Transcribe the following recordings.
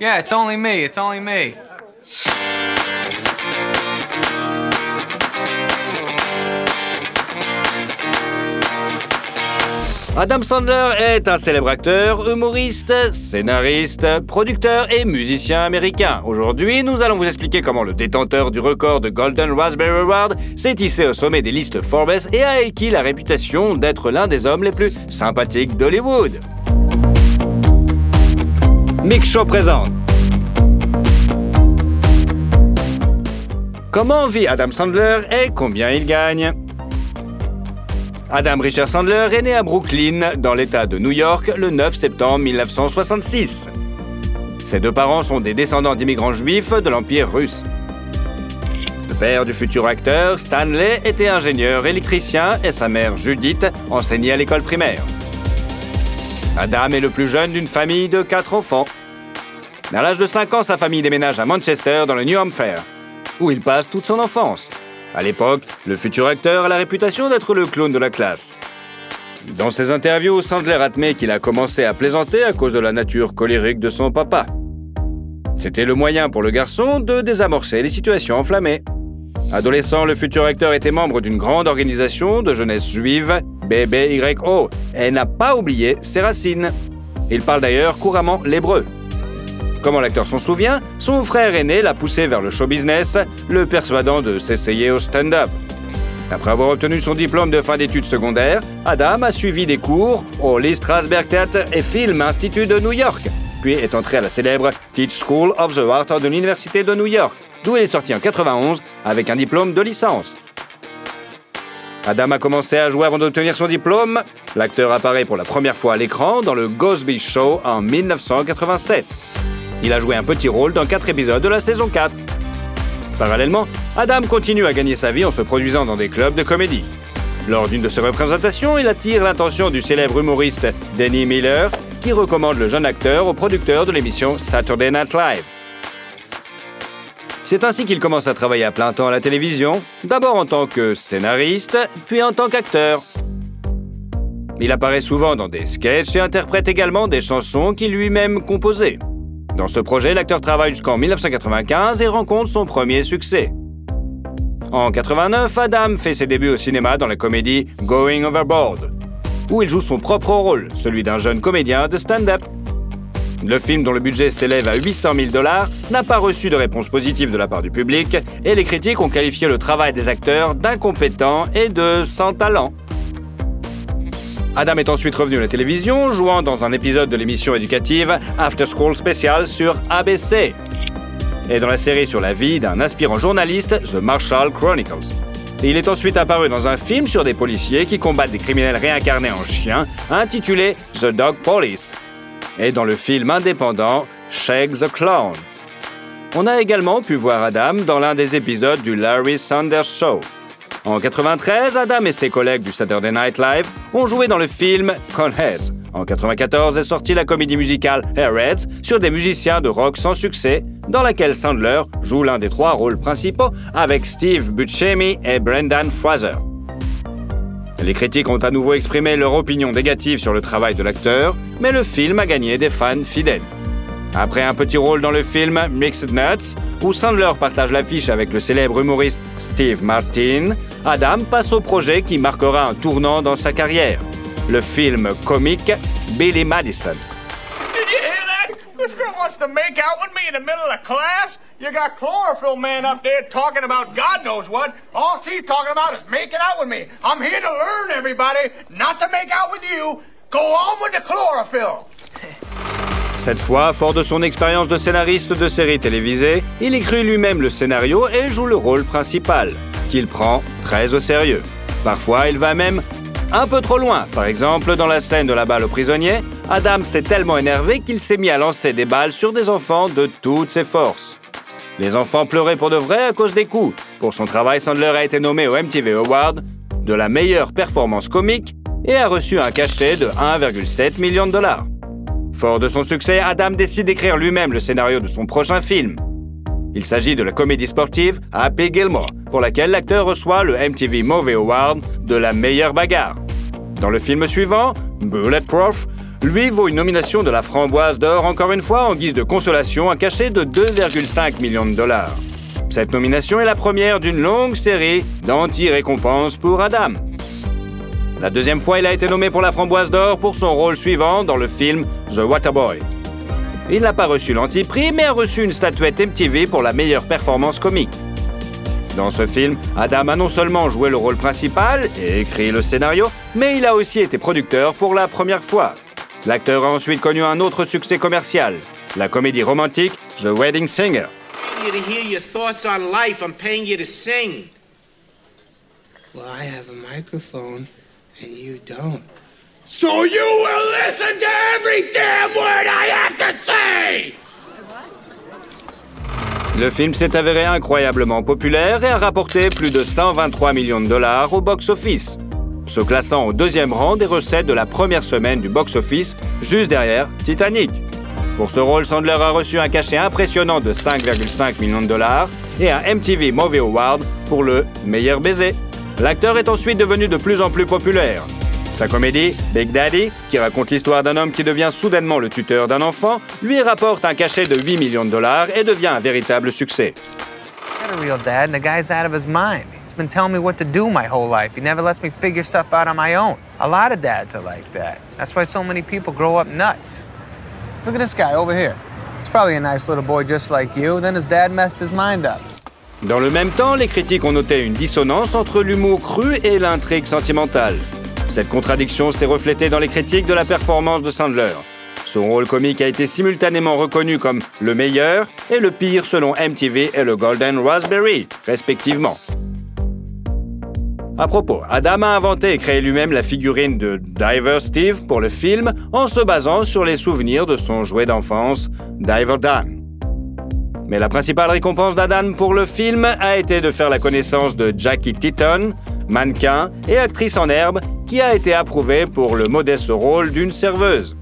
Yeah, it's only me. It's only me. Adam Sandler est un célèbre acteur, humoriste, scénariste, producteur et musicien américain. Aujourd'hui, nous allons vous expliquer comment le détenteur du record de Golden Raspberry Award s'est hissé au sommet des listes Forbes et a acquis la réputation d'être l'un des hommes les plus sympathiques d'Hollywood. Mix Show présente. Comment vit Adam Sandler et combien il gagne? Adam Richard Sandler est né à Brooklyn, dans l'État de New York, le 9 septembre 1966. Ses deux parents sont des descendants d'immigrants juifs de l'Empire russe. Le père du futur acteur, Stanley, était ingénieur électricien et sa mère, Judith, enseignait à l'école primaire. Adam est le plus jeune d'une famille de 4 enfants. À l'âge de 5 ans, sa famille déménage à Manchester, dans le New Hampshire, où il passe toute son enfance. À l'époque, le futur acteur a la réputation d'être le clown de la classe. Dans ses interviews, Sandler admet qu'il a commencé à plaisanter à cause de la nature colérique de son papa. C'était le moyen pour le garçon de désamorcer les situations enflammées. Adolescent, le futur acteur était membre d'une grande organisation de jeunesse juive, BBYO, et n'a pas oublié ses racines. Il parle d'ailleurs couramment l'hébreu. Comment l'acteur s'en souvient, son frère aîné l'a poussé vers le show business, le persuadant de s'essayer au stand-up. Après avoir obtenu son diplôme de fin d'études secondaires, Adam a suivi des cours au Lee Strasberg Theatre and Film Institute de New York, puis est entré à la célèbre Tisch School of the Art de l'Université de New York, d'où il est sorti en 91 avec un diplôme de licence. Adam a commencé à jouer avant d'obtenir son diplôme. L'acteur apparaît pour la première fois à l'écran dans le Cosby Show en 1987. Il a joué un petit rôle dans 4 épisodes de la saison 4. Parallèlement, Adam continue à gagner sa vie en se produisant dans des clubs de comédie. Lors d'une de ses représentations, il attire l'attention du célèbre humoriste Denny Miller, qui recommande le jeune acteur au producteur de l'émission Saturday Night Live. C'est ainsi qu'il commence à travailler à plein temps à la télévision, d'abord en tant que scénariste, puis en tant qu'acteur. Il apparaît souvent dans des sketchs et interprète également des chansons qu'il lui-même composait. Dans ce projet, l'acteur travaille jusqu'en 1995 et rencontre son premier succès. En 1989, Adam fait ses débuts au cinéma dans la comédie Going Overboard, où il joue son propre rôle, celui d'un jeune comédien de stand-up. Le film, dont le budget s'élève à 800 000 $, n'a pas reçu de réponse positive de la part du public et les critiques ont qualifié le travail des acteurs d'incompétent et de sans talent. Adam est ensuite revenu à la télévision, jouant dans un épisode de l'émission éducative After School Special sur ABC et dans la série sur la vie d'un aspirant journaliste, The Marshall Chronicles. Et il est ensuite apparu dans un film sur des policiers qui combattent des criminels réincarnés en chiens, intitulé The Dog Police, et dans le film indépendant Shake the Clown. On a également pu voir Adam dans l'un des épisodes du Larry Sanders Show. En 1993, Adam et ses collègues du Saturday Night Live ont joué dans le film Coneheads. En 1994 est sortie la comédie musicale Airheads sur des musiciens de rock sans succès, dans laquelle Sandler joue l'un des 3 rôles principaux avec Steve Buscemi et Brendan Fraser. Les critiques ont à nouveau exprimé leur opinion négative sur le travail de l'acteur, mais le film a gagné des fans fidèles. Après un petit rôle dans le film Mixed Nuts, où Sandler partage l'affiche avec le célèbre humoriste Steve Martin, Adam passe au projet qui marquera un tournant dans sa carrière, le film comique Billy Madison. Did you hear that? This girl wants to make out with me in the middle of class? You got Chlorophyll Man up there talking about God knows what. All she's talking about is making out with me. I'm here to learn, everybody, not to make out with you. Go on with the chlorophyll. Cette fois, fort de son expérience de scénariste de séries télévisées, il écrit lui-même le scénario et joue le rôle principal, qu'il prend très au sérieux. Parfois, il va même un peu trop loin. Par exemple, dans la scène de la balle aux prisonniers, Adam s'est tellement énervé qu'il s'est mis à lancer des balles sur des enfants de toutes ses forces. Les enfants pleuraient pour de vrai à cause des coups. Pour son travail, Sandler a été nommé au MTV Award de la meilleure performance comique et a reçu un cachet de 1,7 million $. Fort de son succès, Adam décide d'écrire lui-même le scénario de son prochain film. Il s'agit de la comédie sportive Happy Gilmore, pour laquelle l'acteur reçoit le MTV Movie Award de la meilleure bagarre. Dans le film suivant, Bulletproof, lui vaut une nomination de la Framboise d'Or encore une fois en guise de consolation, un cachet de 2,5 millions de dollars. Cette nomination est la première d'une longue série d'anti-récompenses pour Adam. La deuxième fois, il a été nommé pour la Framboise d'Or pour son rôle suivant dans le film The Waterboy. Il n'a pas reçu l'anti-prix, mais a reçu une statuette MTV pour la meilleure performance comique. Dans ce film, Adam a non seulement joué le rôle principal et écrit le scénario, mais il a aussi été producteur pour la première fois. L'acteur a ensuite connu un autre succès commercial, la comédie romantique The Wedding Singer. You to hear your thoughts on life. I'm paying you to sing. Well, I have a microphone, and you don't. So you will listen to every damn word I have to say! Le film s'est avéré incroyablement populaire et a rapporté plus de 123 millions de dollars au box-office, se classant au deuxième rang des recettes de la première semaine du box-office, juste derrière Titanic. Pour ce rôle, Sandler a reçu un cachet impressionnant de 5,5 millions de dollars et un MTV Movie Award pour le meilleur baiser. L'acteur est ensuite devenu de plus en plus populaire. Sa comédie, Big Daddy, qui raconte l'histoire d'un homme qui devient soudainement le tuteur d'un enfant, lui rapporte un cachet de 8 millions de dollars et devient un véritable succès. I'm not a real dad, and the guy's out of his mind. He's been telling me what to do my whole life. He never lets me figure stuff out on my own. A lot of dads are like that. That's why so many people grow up nuts. Look at this guy over here. He's probably a nice little boy just like you. Then his dad messed his mind up. Dans le même temps, les critiques ont noté une dissonance entre l'humour cru et l'intrigue sentimentale. Cette contradiction s'est reflétée dans les critiques de la performance de Sandler. Son rôle comique a été simultanément reconnu comme le meilleur et le pire selon MTV et le Golden Raspberry, respectivement. À propos, Adam a inventé et créé lui-même la figurine de Diver Steve pour le film en se basant sur les souvenirs de son jouet d'enfance, Diver Dan. Mais la principale récompense d'Adam pour le film a été de faire la connaissance de Jackie Teaton, mannequin et actrice en herbe, qui a été approuvée pour le modeste rôle d'une serveuse.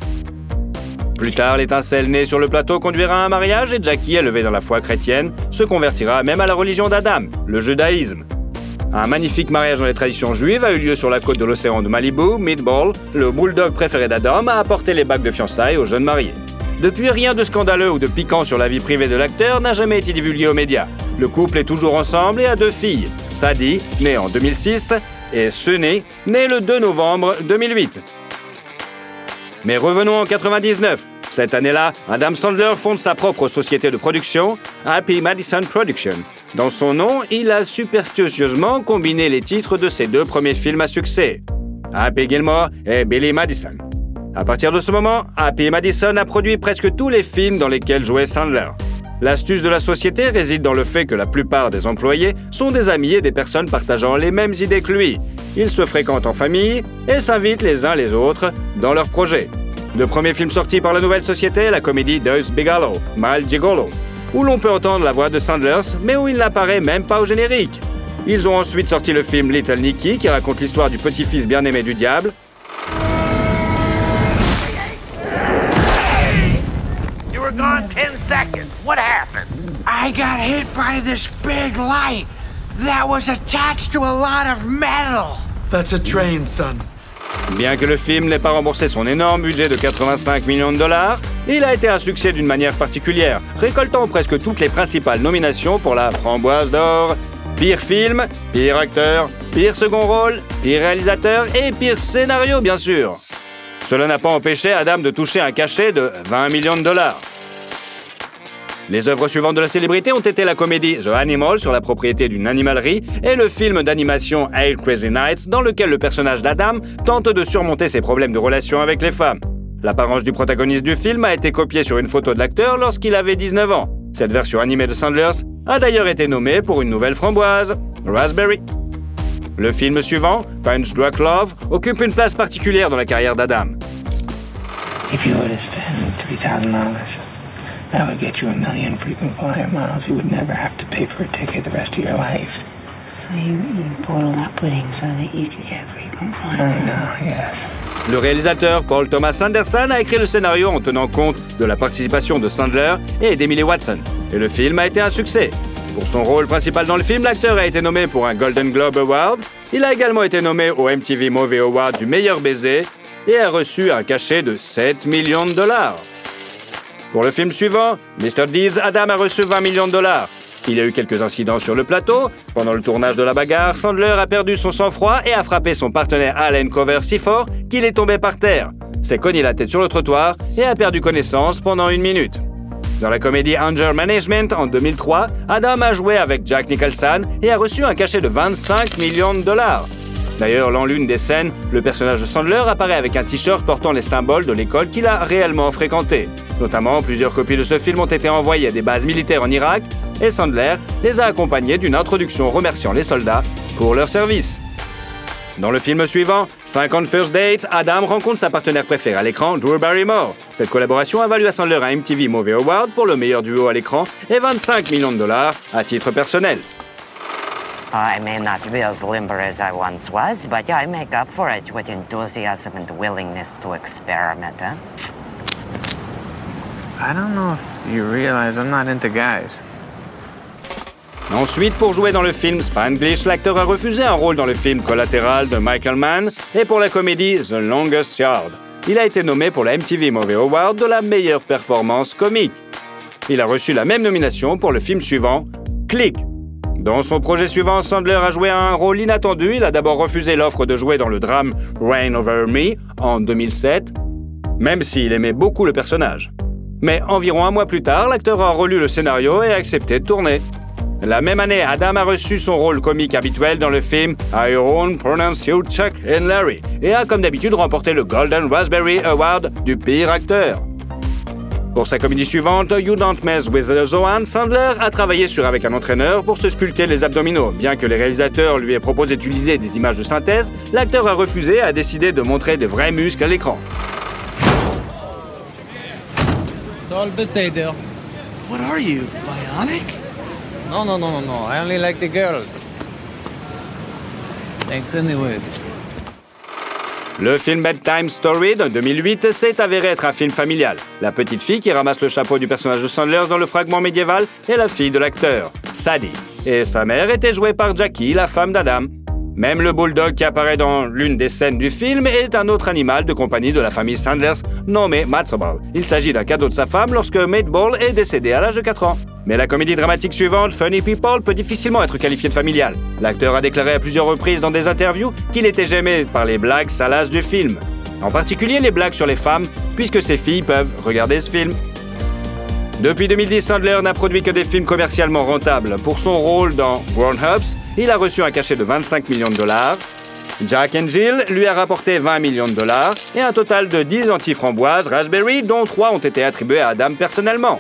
Plus tard, l'étincelle née sur le plateau conduira à un mariage et Jackie, élevée dans la foi chrétienne, se convertira même à la religion d'Adam, le judaïsme. Un magnifique mariage dans les traditions juives a eu lieu sur la côte de l'océan de Malibu. Meatball, le bulldog préféré d'Adam, a apporté les bagues de fiançailles aux jeunes mariés. Depuis, rien de scandaleux ou de piquant sur la vie privée de l'acteur n'a jamais été divulgué aux médias. Le couple est toujours ensemble et a 2 filles, Sadie, née en 2006, et Sunny, née le 2 novembre 2008. Mais revenons en 99. Cette année-là, Adam Sandler fonde sa propre société de production, Happy Madison Productions. Dans son nom, il a superstitieusement combiné les titres de ses 2 premiers films à succès, Happy Gilmore et Billy Madison. À partir de ce moment, Happy Madison a produit presque tous les films dans lesquels jouait Sandler. L'astuce de la société réside dans le fait que la plupart des employés sont des amis et des personnes partageant les mêmes idées que lui. Ils se fréquentent en famille et s'invitent les uns les autres dans leurs projets. Le premier film sorti par la nouvelle société est la comédie Deuce Bigalow, Mal Gigolo, où l'on peut entendre la voix de Sandler, mais où il n'apparaît même pas au générique. Ils ont ensuite sorti le film Little Nicky, qui raconte l'histoire du petit-fils bien-aimé du diable. You were gone 10 seconds. What happened? I got hit by this big light that was attached to a lot of metal. That's a train, son. Bien que le film n'ait pas remboursé son énorme budget de 85 millions de dollars, il a été un succès d'une manière particulière, récoltant presque toutes les principales nominations pour la Framboise d'Or, pire film, pire acteur, pire second rôle, pire réalisateur et pire scénario, bien sûr. Cela n'a pas empêché Adam de toucher un cachet de 20 millions de dollars. Les œuvres suivantes de la célébrité ont été la comédie The Animal sur la propriété d'une animalerie et le film d'animation 8 Crazy Nights dans lequel le personnage d'Adam tente de surmonter ses problèmes de relation avec les femmes. L'apparence du protagoniste du film a été copiée sur une photo de l'acteur lorsqu'il avait 19 ans. Cette version animée de Sandler's a d'ailleurs été nommée pour une nouvelle framboise, Raspberry. Le film suivant, Punch Drunk Love, occupe une place particulière dans la carrière d'Adam. If you were to spend $3,000, that would get you 1 million frequent flyer miles. You would never have to pay for a ticket the rest of your life. So you boil that pudding so that you can get frequent flyer miles. I know, yes. Le réalisateur Paul Thomas Anderson a écrit le scénario en tenant compte de la participation de Sandler et d'Emily Watson, et le film a été un succès. Pour son rôle principal dans le film, l'acteur a été nommé pour un Golden Globe Award. Il a également été nommé au MTV Movie Award du meilleur baiser et a reçu un cachet de 7 millions de dollars. Pour le film suivant, Mr. Deeds, Adam a reçu 20 millions de dollars. Il y a eu quelques incidents sur le plateau. Pendant le tournage de la bagarre, Sandler a perdu son sang-froid et a frappé son partenaire Allen Cover si fort qu'il est tombé par terre, s'est cogné la tête sur le trottoir et a perdu connaissance pendant 1 minute. Dans la comédie Anger Management en 2003, Adam a joué avec Jack Nicholson et a reçu un cachet de 25 millions de dollars. D'ailleurs, dans l'une des scènes, le personnage de Sandler apparaît avec un t-shirt portant les symboles de l'école qu'il a réellement fréquentée. Notamment, plusieurs copies de ce film ont été envoyées à des bases militaires en Irak et Sandler les a accompagnées d'une introduction remerciant les soldats pour leur service. Dans le film suivant, 50 First Dates, Adam rencontre sa partenaire préférée à l'écran, Drew Barrymore. Cette collaboration a valu à Sandler un MTV Movie Award pour le meilleur duo à l'écran et 25 millions de dollars à titre personnel. I may not be as limber as I once was, but yeah, I make up for it with enthusiasm and willingness to experiment, huh? I don't know if you realize I'm not into guys. Ensuite, pour jouer dans le film Spanglish, l'acteur a refusé un rôle dans le film Collateral de Michael Mann et pour la comédie The Longest Yard. Il a été nommé pour la MTV Movie Award de la meilleure performance comique. Il a reçu la même nomination pour le film suivant, Click. Dans son projet suivant, Sandler a joué un rôle inattendu. Il a d'abord refusé l'offre de jouer dans le drame Reign Over Me en 2007, même s'il aimait beaucoup le personnage. Mais environ 1 mois plus tard, l'acteur a relu le scénario et a accepté de tourner. La même année, Adam a reçu son rôle comique habituel dans le film I Won't Pronounce You Chuck and Larry et a comme d'habitude remporté le Golden Raspberry Award du pire acteur. Pour sa comédie suivante, You Don't Mess With Zohan, Sandler a travaillé avec un entraîneur pour se sculpter les abdominaux. Bien que les réalisateurs lui aient proposé d'utiliser des images de synthèse, l'acteur a refusé et a décidé de montrer des vrais muscles à l'écran. What are you, bionic? No. I only like the girls. Thanks anyways. Le film Bedtime Story de 2008 s'est avéré être un film familial. La petite fille qui ramasse le chapeau du personnage de Sandler dans le fragment médiéval est la fille de l'acteur, Sadie. Et sa mère était jouée par Jackie, la femme d'Adam. Même le bulldog qui apparaît dans l'une des scènes du film est un autre animal de compagnie de la famille Sanders nommé Matsobal. Il s'agit d'un cadeau de sa femme lorsque Mateball est décédé à l'âge de 4 ans. Mais la comédie dramatique suivante, Funny People, peut difficilement être qualifiée de familiale. L'acteur a déclaré à plusieurs reprises dans des interviews qu'il était gêné par les blagues salaces du film. En particulier les blagues sur les femmes, puisque ses filles peuvent regarder ce film. Depuis 2010, Sandler n'a produit que des films commercialement rentables. Pour son rôle dans Grown Ups, il a reçu un cachet de 25 millions de dollars. Jack and Jill lui a rapporté 20 millions de dollars et un total de 10 anti-framboises Raspberry, dont 3 ont été attribués à Adam personnellement.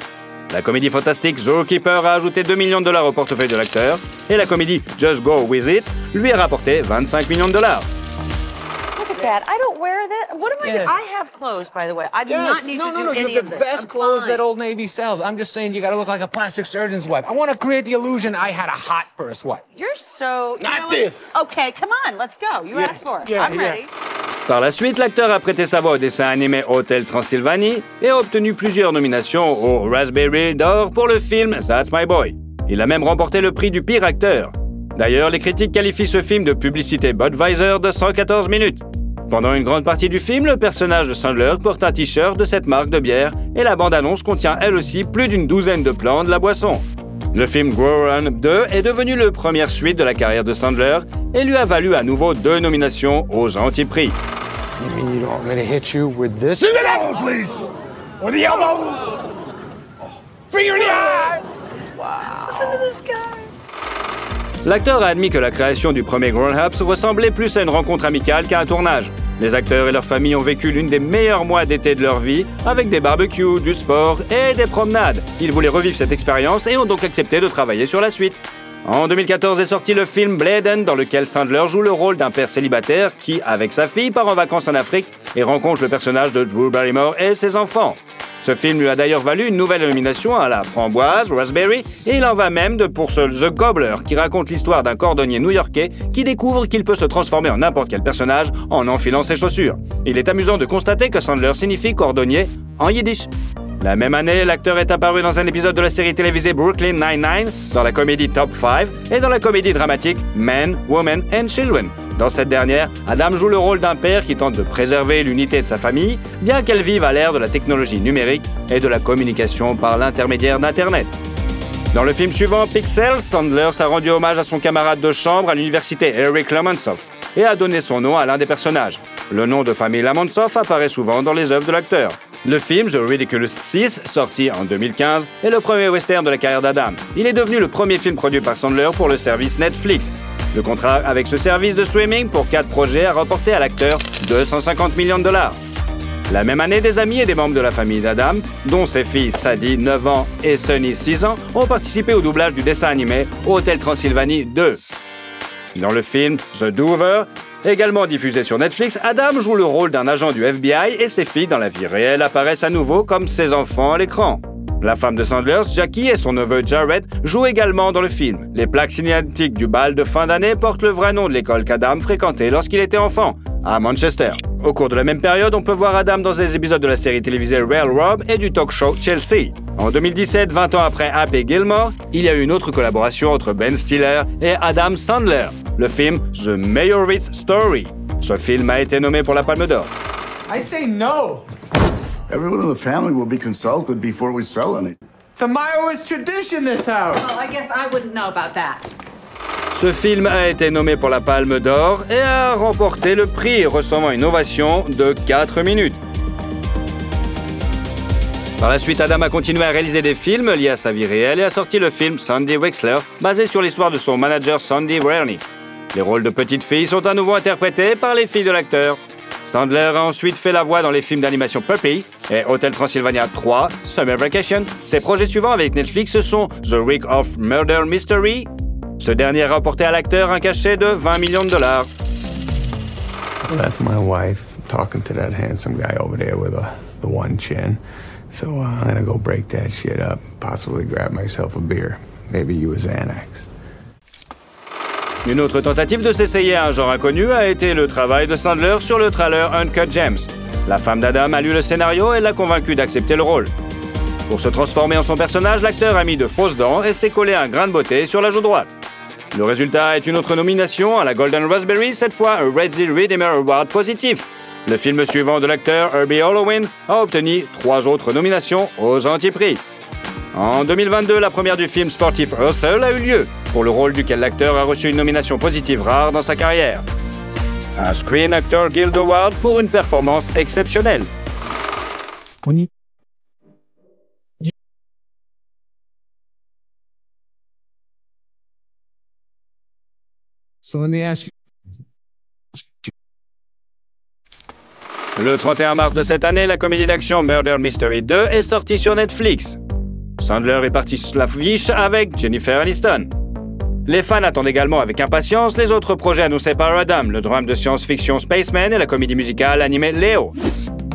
La comédie fantastique Zookeeper a ajouté 2 millions de dollars au portefeuille de l'acteur et la comédie Just Go With It lui a rapporté 25 millions de dollars. That. I don't wear that. What am I doing? I have clothes, by the way. I do not need to do any of this. The best clothes that Old Navy sells. I'm just saying you got to look like a plastic surgeon's wife. I want to create the illusion I had a hot first wife. You're so... Not this. Okay, come on, let's go. You asked for it. I'm ready. Par la suite, l'acteur a prêté sa voix au dessin animé Hotel Transylvanie et a obtenu plusieurs nominations au Raspberry d'Or pour le film That's My Boy. Il a même remporté le prix du pire acteur. D'ailleurs, les critiques qualifient ce film de publicité Budweiser de 114 minutes. Pendant une grande partie du film, le personnage de Sandler porte un t-shirt de cette marque de bière et la bande-annonce contient elle aussi plus d'une douzaine de plans de la boisson. Le film Grown Up 2 est devenu le première suite de la carrière de Sandler et lui a valu à nouveau 2 nominations aux anti-prix. You mean you don't want me to hit you with this? In the elbow, please! Or the elbow! Finger in the eye! Wow. Listen to this guy. L'acteur a admis que la création du premier Grown Ups ressemblait plus à une rencontre amicale qu'à un tournage. Les acteurs et leurs familles ont vécu l'une des meilleurs mois d'été de leur vie, avec des barbecues, du sport et des promenades. Ils voulaient revivre cette expérience et ont donc accepté de travailler sur la suite. En 2014 est sorti le film Bladen, dans lequel Sandler joue le rôle d'un père célibataire qui, avec sa fille, part en vacances en Afrique et rencontre le personnage de Drew Barrymore et ses enfants. Ce film lui a d'ailleurs valu une nouvelle nomination à la framboise, Raspberry, et il en va même pour The Gobbler, qui raconte l'histoire d'un cordonnier new-yorkais qui découvre qu'il peut se transformer en n'importe quel personnage en enfilant ses chaussures. Il est amusant de constater que Sandler signifie cordonnier en yiddish. La même année, l'acteur est apparu dans un épisode de la série télévisée Brooklyn Nine-Nine, dans la comédie Top 5 et dans la comédie dramatique Men, Women and Children. Dans cette dernière, Adam joue le rôle d'un père qui tente de préserver l'unité de sa famille, bien qu'elle vive à l'ère de la technologie numérique et de la communication par l'intermédiaire d'Internet. Dans le film suivant, Pixels, Sandler a rendu hommage à son camarade de chambre à l'université Eric Lamonsoff et a donné son nom à l'un des personnages. Le nom de famille Lamonsoff apparaît souvent dans les œuvres de l'acteur. Le film The Ridiculous 6, sorti en 2015, est le premier western de la carrière d'Adam. Il est devenu le premier film produit par Sandler pour le service Netflix. Le contrat avec ce service de streaming pour 4 projets a rapporté à l'acteur 250 millions de dollars. La même année, des amis et des membres de la famille d'Adam, dont ses filles Sadie, 9 ans, et Sunny, 6 ans, ont participé au doublage du dessin animé Hotel Transylvanie 2. Dans le film The Do-Over, également diffusé sur Netflix, Adam joue le rôle d'un agent du FBI et ses filles dans la vie réelle apparaissent à nouveau comme ses enfants à l'écran. La femme de Sandler, Jackie, et son neveu Jared jouent également dans le film. Les plaques signalétiques du bal de fin d'année portent le vrai nom de l'école qu'Adam fréquentait lorsqu'il était enfant, à Manchester. Au cours de la même période, on peut voir Adam dans des épisodes de la série télévisée Real Rob et du talk show Chelsea. En 2017, 20 ans après Happy Gilmore, il y a eu une autre collaboration entre Ben Stiller et Adam Sandler, le film The Meyerowitz Story. Ce film a été nommé pour la Palme d'Or. I say no. Everyone in the family will be consulted before we sell any. It's a Meyerowitz tradition, this house. Well, I guess I wouldn't know about that. Ce film a été nommé pour la Palme d'Or et a remporté le prix, recevant une ovation de 4 minutes. Par la suite, Adam a continué à réaliser des films liés à sa vie réelle et a sorti le film Sandy Wexler, basé sur l'histoire de son manager Sandy Wernick. Les rôles de petites filles sont à nouveau interprétés par les filles de l'acteur. Sandler a ensuite fait la voix dans les films d'animation Puppy et Hotel Transylvania 3, Summer Vacation. Ses projets suivants avec Netflix sont The Week of Murder Mystery. Ce dernier a rapporté à l'acteur un cachet de 20 millions de dollars. That's my wife talking to that handsome guy over there with the one chin. So I'm gonna go break that shit up, possibly grab myself a beer, maybe you a Xanax. Une autre tentative de s'essayer à un genre inconnu a été le travail de Sandler sur le trailer Uncut Gems. La femme d'Adam a lu le scénario et l'a convaincu d'accepter le rôle. Pour se transformer en son personnage, l'acteur a mis de fausses dents et s'est collé un grain de beauté sur la joue droite. Le résultat est une autre nomination à la Golden Raspberry, cette fois un Razzie Redeemer Award positif. Le film suivant de l'acteur Herbie Halloween a obtenu 3 autres nominations aux anti-prix. En 2022, la première du film sportif Hustle a eu lieu, pour le rôle duquel l'acteur a reçu une nomination positive rare dans sa carrière. Un Screen Actor Guild Award pour une performance exceptionnelle. So let me ask you. Le 31 mars de cette année, la comédie d'action Murder Mystery 2 est sortie sur Netflix. Sandler est parti se la fiche avec Jennifer Aniston. Les fans attendent également avec impatience les autres projets annoncés par Adam, le drame de science-fiction Spaceman et la comédie musicale animée Léo.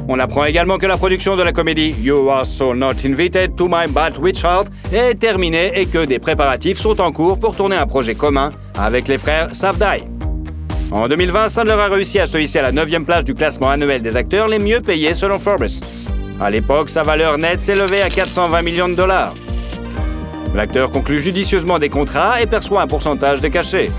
On apprend également que la production de la comédie You Are So Not Invited to My Bad Witch Heart est terminée et que des préparatifs sont en cours pour tourner un projet commun avec les frères Safdie. En 2020, Sandler a réussi à se hisser à la 9e place du classement annuel des acteurs les mieux payés selon Forbes. À l'époque, sa valeur nette s'élevait à 420 millions de dollars. L'acteur conclut judicieusement des contrats et perçoit un pourcentage des cachets.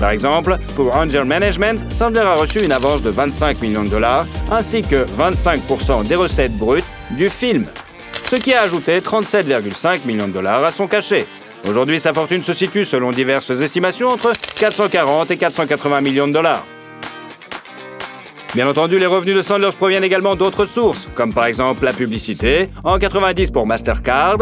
Par exemple, pour Anger Management, Sandler a reçu une avance de 25 millions de dollars ainsi que 25% des recettes brutes du film, ce qui a ajouté 37,5 millions de dollars à son cachet. Aujourd'hui, sa fortune se situe, selon diverses estimations, entre 440 et 480 millions de dollars. Bien entendu, les revenus de Sandler proviennent également d'autres sources, comme par exemple la publicité, en 90 pour Mastercard.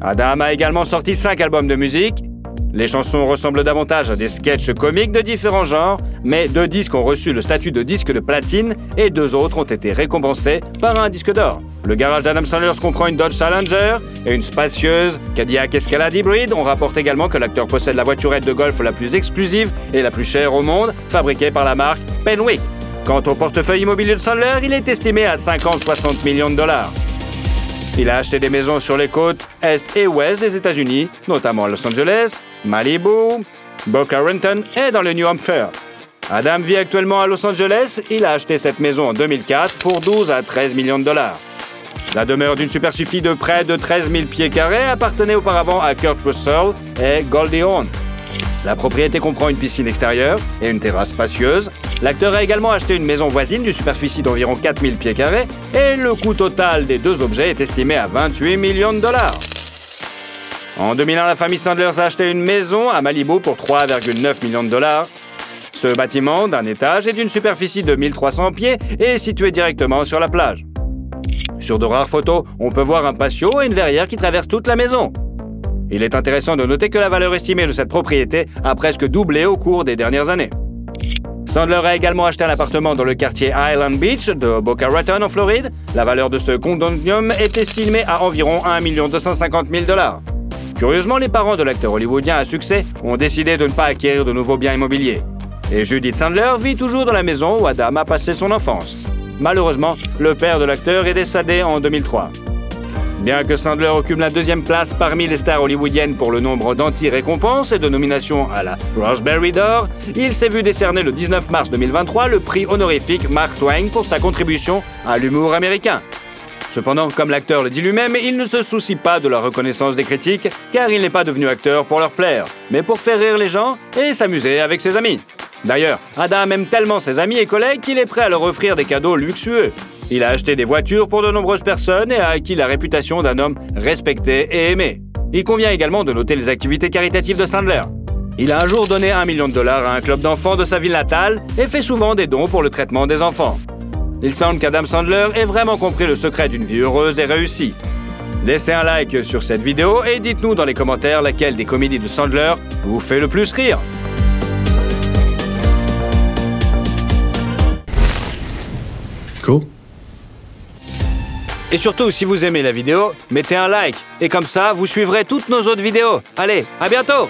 Adam a également sorti 5 albums de musique. Les chansons ressemblent davantage à des sketchs comiques de différents genres, mais 2 disques ont reçu le statut de disque de platine et 2 autres ont été récompensés par un disque d'or. Le garage d'Adam Sandler comprend une Dodge Challenger et une spacieuse Cadillac Escalade hybride. On rapporte également que l'acteur possède la voiturette de golf la plus exclusive et la plus chère au monde, fabriquée par la marque Penwick. Quant au portefeuille immobilier de Sandler, il est estimé à 50-60 millions de dollars. Il a acheté des maisons sur les côtes est et ouest des États-Unis, notamment à Los Angeles, Malibu, Boca Raton et dans le New Hampshire. Adam vit actuellement à Los Angeles. Il a acheté cette maison en 2004 pour 12 à 13 millions de dollars. La demeure d'une superficie de près de 13 000 pieds carrés appartenait auparavant à Kurt Russell et Goldie Hawn. La propriété comprend une piscine extérieure et une terrasse spacieuse. L'acteur a également acheté une maison voisine d'une superficie d'environ 4000 pieds carrés et le coût total des deux objets est estimé à 28 millions de dollars. En 2001, la famille Sandler a acheté une maison à Malibu pour 3,9 millions de dollars. Ce bâtiment d'un étage et d'une superficie de 1300 pieds est situé directement sur la plage. Sur de rares photos, on peut voir un patio et une verrière qui traversent toute la maison. Il est intéressant de noter que la valeur estimée de cette propriété a presque doublé au cours des dernières années. Sandler a également acheté un appartement dans le quartier Island Beach de Boca Raton en Floride. La valeur de ce condominium est estimée à environ 1 250 000 $. Curieusement, les parents de l'acteur hollywoodien à succès ont décidé de ne pas acquérir de nouveaux biens immobiliers. Et Judith Sandler vit toujours dans la maison où Adam a passé son enfance. Malheureusement, le père de l'acteur est décédé en 2003. Bien que Sandler occupe la deuxième place parmi les stars hollywoodiennes pour le nombre d'anti-récompenses et de nominations à la Raspberry d'Or, il s'est vu décerner le 19 mars 2023 le prix honorifique Mark Twain pour sa contribution à l'humour américain. Cependant, comme l'acteur le dit lui-même, il ne se soucie pas de la reconnaissance des critiques, car il n'est pas devenu acteur pour leur plaire, mais pour faire rire les gens et s'amuser avec ses amis. D'ailleurs, Adam aime tellement ses amis et collègues qu'il est prêt à leur offrir des cadeaux luxueux. Il a acheté des voitures pour de nombreuses personnes et a acquis la réputation d'un homme respecté et aimé. Il convient également de noter les activités caritatives de Sandler. Il a un jour donné 1 million de dollars à un club d'enfants de sa ville natale et fait souvent des dons pour le traitement des enfants. Il semble qu'Adam Sandler ait vraiment compris le secret d'une vie heureuse et réussie. Laissez un like sur cette vidéo et dites-nous dans les commentaires laquelle des comédies de Sandler vous fait le plus rire. Cool. Et surtout, si vous aimez la vidéo, mettez un like. Et comme ça, vous suivrez toutes nos autres vidéos. Allez, à bientôt!